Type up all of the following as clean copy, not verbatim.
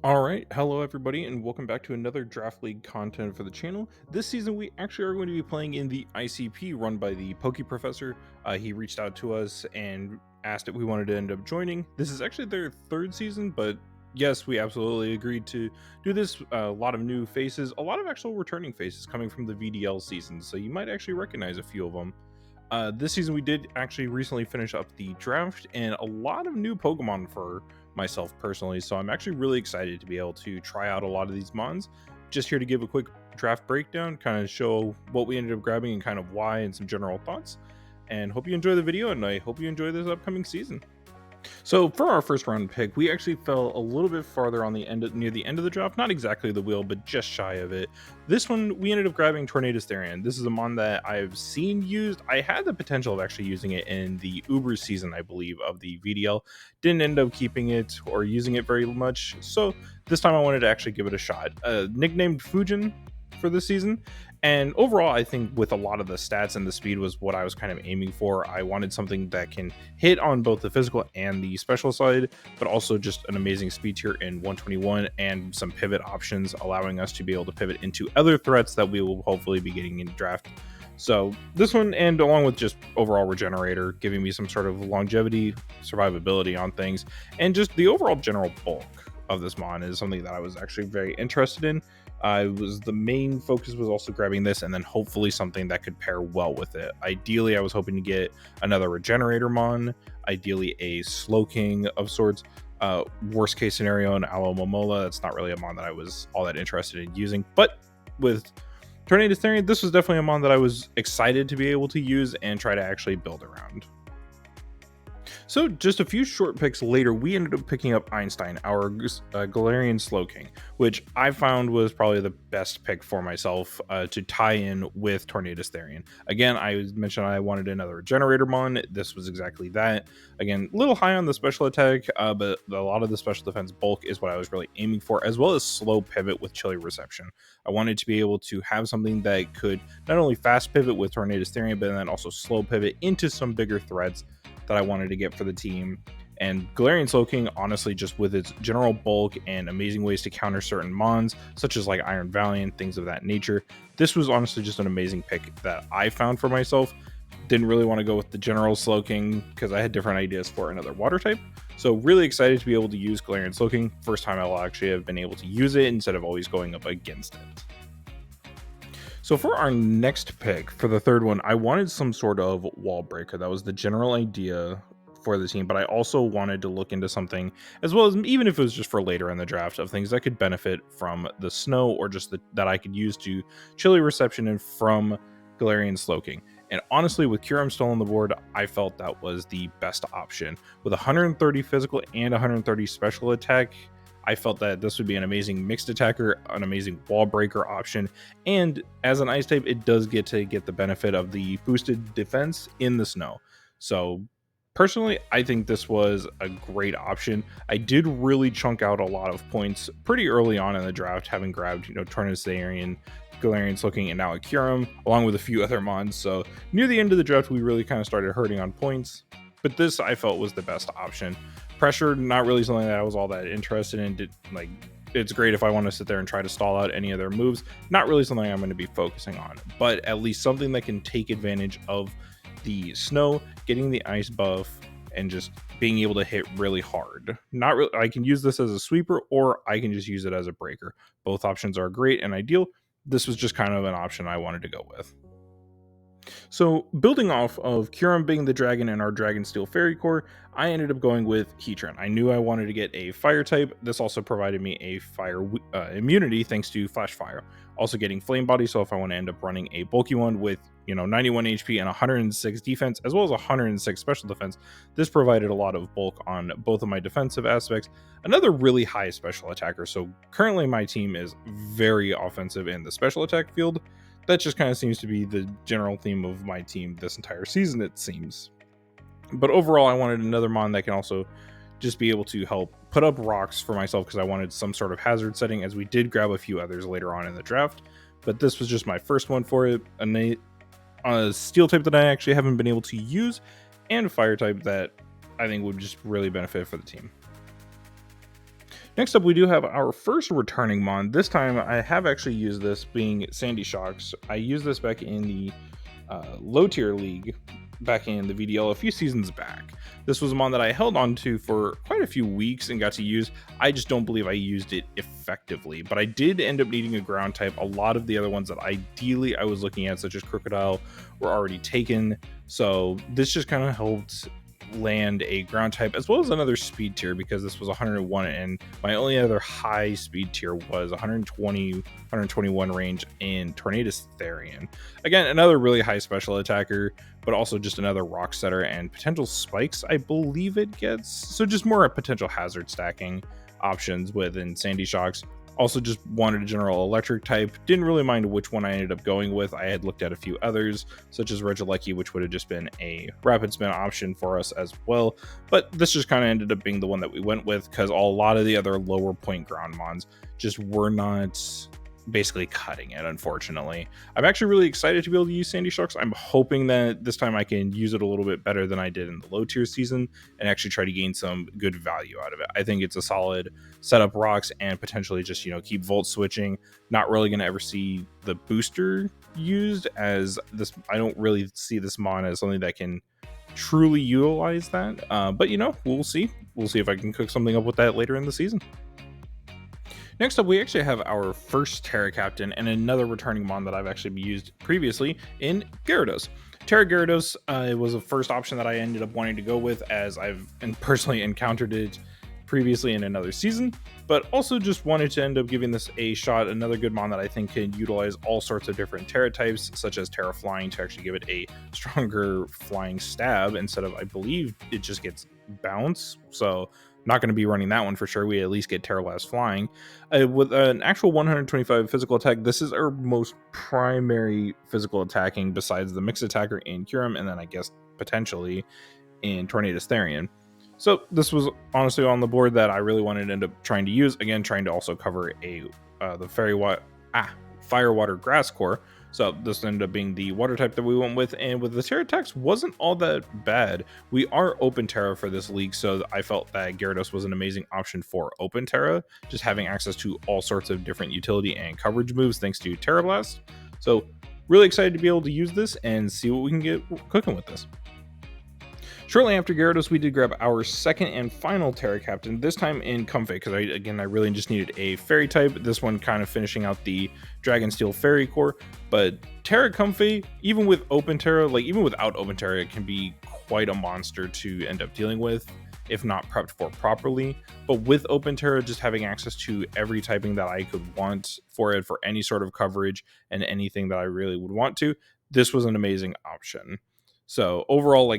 All right, hello everybody, and welcome back to another Draft League content for the channel. This season, we actually are going to be playing in the ICP run by the Poke Professor. He reached out to us and asked if we wanted to end up joining. This is actually their third season, but yes, we absolutely agreed to do this. A lot of new faces, a lot of actual returning faces coming from the VDL season, so you might actually recognize a few of them. This season, we did actually recently finish up the draft and a lot of new Pokemon for myself personally. So I'm actually really excited to be able to try out a lot of these mons. Just here to give a quick draft breakdown, kind of show what we ended up grabbing and kind of why and some general thoughts. And hope you enjoy the video, and I hope you enjoy this upcoming season. So for our first round pick, we actually fell a little bit farther on the near the end of the draft, not exactly the wheel, but just shy of it. This one, we ended up grabbing Tornado Therian. This is a mon that I've seen used. I had the potential of actually using it in the Uber season, I believe, of the VDL. Didn't end up keeping it or using it very much, so this time I wanted to actually give it a shot. Nicknamed Fujin for this season. And overall, I think with a lot of the stats and the speed was what I was kind of aiming for. I wanted something that can hit on both the physical and the special side, but also just an amazing speed tier in 121 and some pivot options, allowing us to be able to pivot into other threats that we will hopefully be getting in draft. So this one, and along with just overall regenerator, giving me some sort of longevity, survivability on things, and just the overall general bulk of this mon is something that I was actually very interested in. The main focus was also grabbing this and then hopefully something that could pair well with it. Ideally, I was hoping to get another regenerator mon, ideally a Slowking of sorts. Worst case scenario, an Aloe Momola. That's not really a mon that I was all that interested in using, but with Tornado Therian, this was definitely a mon that I was excited to be able to use and try to actually build around. So just a few short picks later, we ended up picking up Einstein, our Galarian Slowking, which I found was probably the best pick for myself to tie in with Tornadus Therian. Again, I mentioned I wanted another Generator Mon. This was exactly that. Again, a little high on the special attack, but a lot of the special defense bulk is what I was really aiming for, as well as slow pivot with Chilly Reception. I wanted to be able to have something that could not only fast pivot with Tornadus Therian, but then also slow pivot into some bigger threats that I wanted to get for the team. And Galarian Slowking, honestly, just with its general bulk and amazing ways to counter certain mons, such as like Iron Valiant, things of that nature, this was honestly just an amazing pick that I found for myself. Didn't really want to go with the general Slowking because I had different ideas for another water type. So really excited to be able to use Galarian Slowking. First time I'll actually have been able to use it instead of always going up against it. So for our next pick, for the third one, I wanted some sort of wall breaker. That was the general idea for the team, but I also wanted to look into something, as well as even if it was just for later in the draft, of things that could benefit from the snow or just that I could use to Chilly Reception and from Galarian Slowking. And honestly, with Kyurem still on the board, I felt that was the best option. With 130 physical and 130 special attack, I felt that this would be an amazing mixed attacker, an amazing wall breaker option, and as an ice type, it does get the benefit of the boosted defense in the snow. So personally, I think this was a great option. I did really chunk out a lot of points pretty early on in the draft, having grabbed, Tornadus Galarian Slowking, and now a Kyurem, along with a few other mons. So near the end of the draft, we really kind of started hurting on points, but this I felt was the best option. Pressure, not really something that I was all that interested in. It's great if I want to sit there and try to stall out any of their moves. Not really something I'm going to be focusing on, but at least something that can take advantage of the snow, getting the ice buff, and just being able to hit really hard. Not really, I can use this as a sweeper, or I can just use it as a breaker. Both options are great and ideal. This was just kind of an option I wanted to go with. So, building off of Kyurem being the dragon in our Dragon Steel Fairy Core, I ended up going with Heatran. I knew I wanted to get a fire type. This also provided me a fire immunity thanks to Flash Fire. Also getting Flame Body, so if I want to end up running a bulky one with 91 HP and 106 defense, as well as 106 special defense, this provided a lot of bulk on both of my defensive aspects. Another really high special attacker. So currently my team is very offensive in the special attack field. That just kind of seems to be the general theme of my team this entire season, it seems. But overall, I wanted another mon that can also just be able to help put up rocks for myself, because I wanted some sort of hazard setting, as we did grab a few others later on in the draft. But this was just my first one for it. A steel type that I actually haven't been able to use, and a fire type that I think would just really benefit for the team. Next up, we do have our first returning mon. This time, I have actually used this, being Sandy Shocks. I used this back in the low tier league back in the VDL a few seasons back. This was a mon that I held on to for quite a few weeks and got to use. I just don't believe I used it effectively, but I did end up needing a ground type. A lot of the other ones that ideally I was looking at, such as Crocodile, were already taken. So this just kind of helped land a ground type as well as another speed tier, because this was 101 and my only other high speed tier was 121 range in Tornadus Therian. Again, another really high special attacker, but also just another rock setter and potential spikes, I believe it gets. So just more potential hazard stacking options within Sandy Shocks. Also just wanted a general electric type. Didn't really mind which one I ended up going with. I had looked at a few others, such as Regieleki, which would have just been a rapid spin option for us as well. But this just kind of ended up being the one that we went with, because a lot of the other lower point ground mons just were not basically cutting it, unfortunately. I'm actually really excited to be able to use Sandy Shocks. I'm hoping that this time I can use it a little bit better than I did in the low tier season and actually try to gain some good value out of it. I think it's a solid setup rocks and potentially just, keep volt switching. Not really going to ever see the booster used, as this, I don't really see this mon as something that can truly utilize that. But we'll see. We'll see if I can cook something up with that later in the season. Next up, we actually have our first Terra Captain and another returning mon that I've actually used previously in Gyarados. Terra Gyarados was the first option that I ended up wanting to go with, as I've personally encountered it previously in another season, but also just wanted to end up giving this a shot. Another good mon that I think can utilize all sorts of different Terra types, such as Terra Flying, to actually give it a stronger flying stab instead of, I believe, it just gets bounce. So not going to be running that one for sure. We at least get Terra Blast Flying. With an actual 125 physical attack, this is our most primary physical attacking besides the mixed attacker in Kyurem, and then I guess potentially in Tornadus Therian. So this was honestly on the board that I really wanted to end up trying to use. Again, trying to also cover the Firewater Grass Core. So this ended up being the water type that we went with, and with the Terra attacks wasn't all that bad. We are open Terra for this league, so I felt that Gyarados was an amazing option for open Terra, just having access to all sorts of different utility and coverage moves thanks to Terra Blast. So really excited to be able to use this and see what we can get cooking with this. Shortly after Gyarados, we did grab our second and final Terra Captain, this time in Comfey, because I really just needed a Fairy type. This one kind of finishing out the Dragon Steel Fairy core. But Terra Comfey, even with Open Terra, even without Open Terra, it can be quite a monster to end up dealing with, if not prepped for properly. But with Open Terra, just having access to every typing that I could want for it, for any sort of coverage and anything that I really would want to, this was an amazing option. So overall,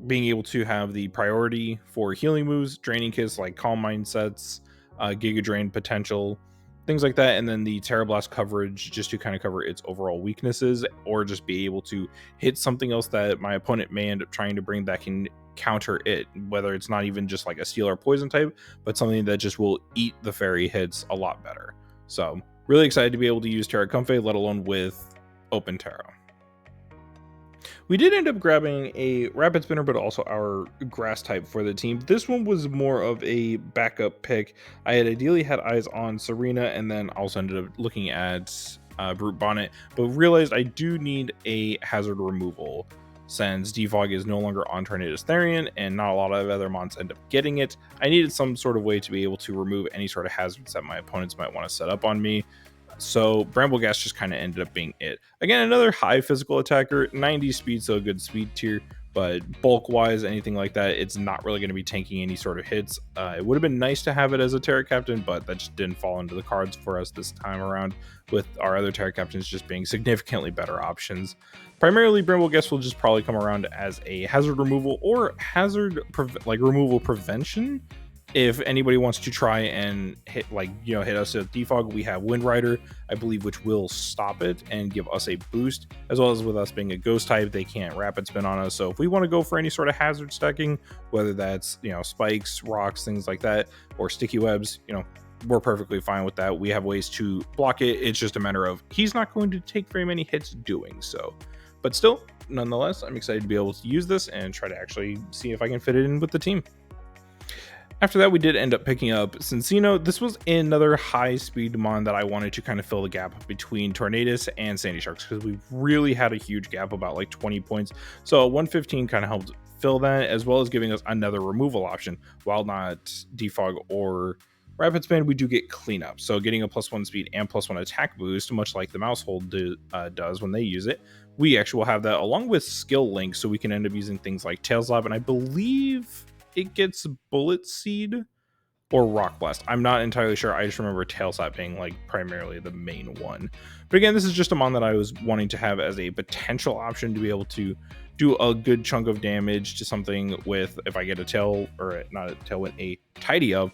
being able to have the priority for healing moves, draining kits like Calm Mindsets, Giga Drain potential, things like that, and then the Terra Blast coverage just to kind of cover its overall weaknesses, or just be able to hit something else that my opponent may end up trying to bring that can counter it, whether it's not even just like a steel or poison type, but something that just will eat the fairy hits a lot better. So really excited to be able to use Terra Comfey, let alone with Open Terra. We did end up grabbing a Rapid Spinner, but also our Grass type for the team. This one was more of a backup pick. I had ideally had eyes on Serena, and then also ended up looking at Brute Bonnet, but realized I do need a hazard removal, since Defog is no longer on Tornadus Therian, and not a lot of other mons end up getting it. I needed some sort of way to be able to remove any sort of hazards that my opponents might want to set up on me. So Brambleghast just kind of ended up being it. Again, another high physical attacker, 90 speed, so a good speed tier, but bulk wise, anything like that, it's not really going to be tanking any sort of hits. It would have been nice to have it as a Terra Captain, but that just didn't fall into the cards for us this time around, with our other Terra Captains just being significantly better options. Primarily, Brambleghast will just probably come around as a hazard removal or hazard removal prevention. If anybody wants to try and hit us with Defog, we have Wind Rider, I believe, which will stop it and give us a boost, as well as with us being a ghost type, they can't rapid spin on us. So if we want to go for any sort of hazard stacking, whether that's spikes, rocks, things like that, or sticky webs, we're perfectly fine with that. We have ways to block it. It's just a matter of he's not going to take very many hits doing so. But still, nonetheless, I'm excited to be able to use this and try to actually see if I can fit it in with the team. After that, we did end up picking up Cincino. This was another high speed mon that I wanted to kind of fill the gap between Tornadus and Sandy Sharks, because we really had a huge gap, about like 20 points. So 115 kind of helped fill that, as well as giving us another removal option. While not defog or rapid spin, we do get cleanup. So getting a +1 speed and +1 attack boost, much like the Mousehold does when they use it. We actually will have that along with skill link, so we can end up using things like Tail Slap, and I believe it gets Bullet Seed or Rock Blast. I'm not entirely sure. I just remember Tail Slap being like primarily the main one. But again, this is just a mon that I was wanting to have as a potential option to be able to do a good chunk of damage to something with, if I get a tail, or not a tailwind, a tidy up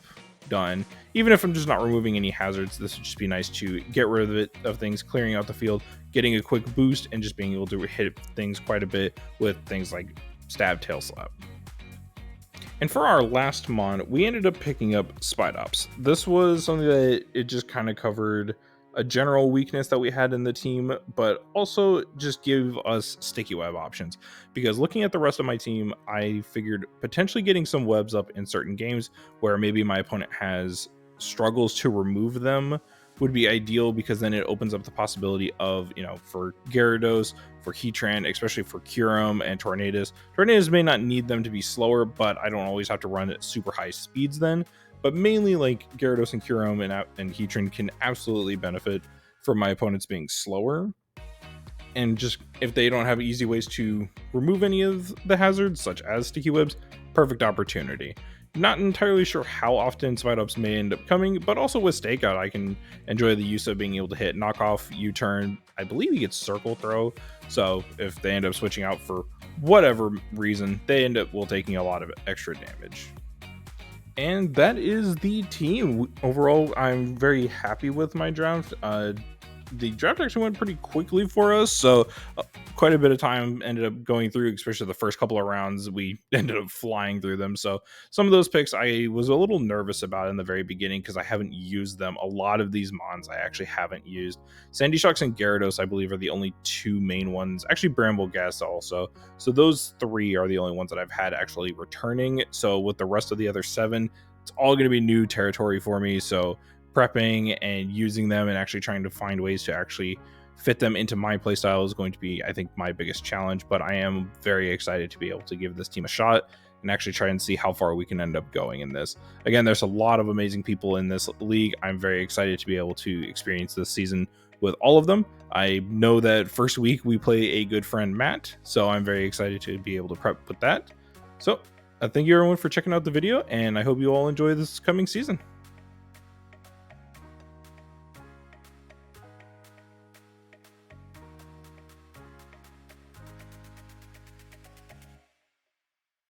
done. Even if I'm just not removing any hazards, this would just be nice to get rid of things, clearing out the field, getting a quick boost, and just being able to hit things quite a bit with things like Stab, Tail Slap. And for our last mon, we ended up picking up Spite Ops. This was something that it just kind of covered a general weakness that we had in the team, but also just give us sticky web options. Because looking at the rest of my team, I figured potentially getting some webs up in certain games where maybe my opponent has struggles to remove them would be ideal, because then it opens up the possibility of, for Gyarados, for Heatran, especially for Kyurem and Tornadus. Tornadus may not need them to be slower, but I don't always have to run at super high speeds then. But mainly like Gyarados and Kyurem and Heatran can absolutely benefit from my opponents being slower. And just if they don't have easy ways to remove any of the hazards, such as sticky webs, perfect opportunity. Not entirely sure how often Spite Ups may end up coming, but also with Stakeout, I can enjoy the use of being able to hit knockoff, U-turn. I believe he gets circle throw. So if they end up switching out for whatever reason, they end up taking a lot of extra damage. And that is the team. Overall, I'm very happy with my draft. The draft actually went pretty quickly for us, so quite a bit of time ended up going through, especially the first couple of rounds. We ended up flying through them. So some of those picks I was a little nervous about in the very beginning, because I haven't used them. A lot of these mons I actually haven't used. Sandy Sharks and Gyarados, I believe, are the only two main ones. Actually, Bramble-Ghast also. So those three are the only ones that I've had actually returning. So with the rest of the other 7, it's all going to be new territory for me. So prepping and using them and actually trying to find ways to actually fit them into my playstyle is going to be, I think, my biggest challenge. But I am very excited to be able to give this team a shot and actually try and see how far we can end up going in this. Again, there's a lot of amazing people in this league. I'm very excited to be able to experience this season with all of them. I know that first week we play a good friend, Matt, so I'm very excited to be able to prep with that. So thank you everyone for checking out the video, and I hope you all enjoy this coming season.